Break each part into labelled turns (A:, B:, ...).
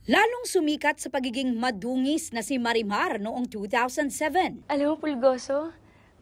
A: Lalong sumikat sa pagiging madungis na si Marimar noong 2007.
B: Alam mo, Pulgoso,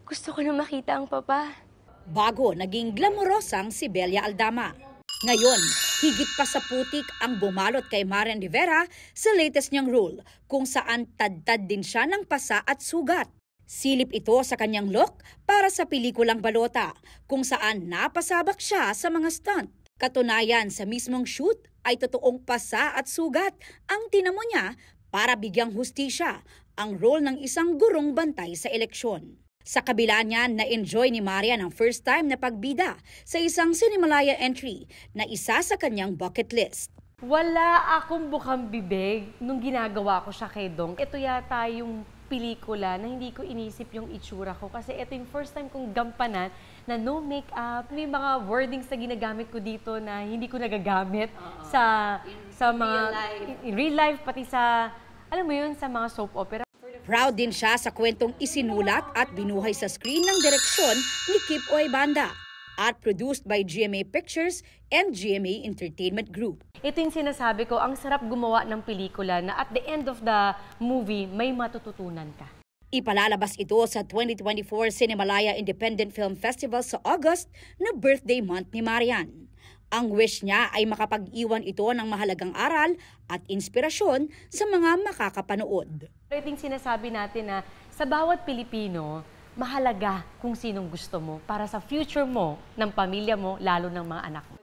B: gusto ko na makita ang papa.
A: Bago naging glamorosang si Belia Aldama. Ngayon, higit pa sa putik ang bumalot kay Marian Rivera sa latest niyang role, kung saan tad-tad din siya ng pasa at sugat. Silip ito sa kanyang look para sa pelikulang Balota, kung saan napasabak siya sa mga stunt. Katunayan, sa mismong shoot ay totoong pasa at sugat ang tinamo niya para bigyang hustisya ang role ng isang gurong bantay sa eleksyon. Sa kabila niyan, na-enjoy ni Marian ang first time na pagbida sa isang Cinemalaya entry na isa sa kanyang bucket list.
C: Wala akong bukang bibig nung ginagawa ko siya kay Dong. Ito yata yung pelikula na hindi ko inisip yung itsura ko kasi ito yung first time kong gampanan na no makeup. May mga wordings na ginagamit ko dito na hindi ko nagagamit sa mga in real life, pati sa, alam mo yun, sa mga soap opera.
A: Proud din siya sa kwentong isinulat at binuhay sa screen ng direksyon ni Kip Oy Banda at produced by GMA Pictures and GMA Entertainment Group.
C: Ito yung sinasabi ko, ang sarap gumawa ng pelikula na at the end of the movie, may matututunan ka.
A: Ipalalabas ito sa 2024 Cinemalaya Independent Film Festival sa August na birthday month ni Marian. Ang wish niya ay makapag-iwan ito ng mahalagang aral at inspirasyon sa mga makakapanood.
C: Ito yung sinasabi natin na sa bawat Pilipino, mahalaga kung sinong gusto mo para sa future mo, ng pamilya mo, lalo ng mga anak mo.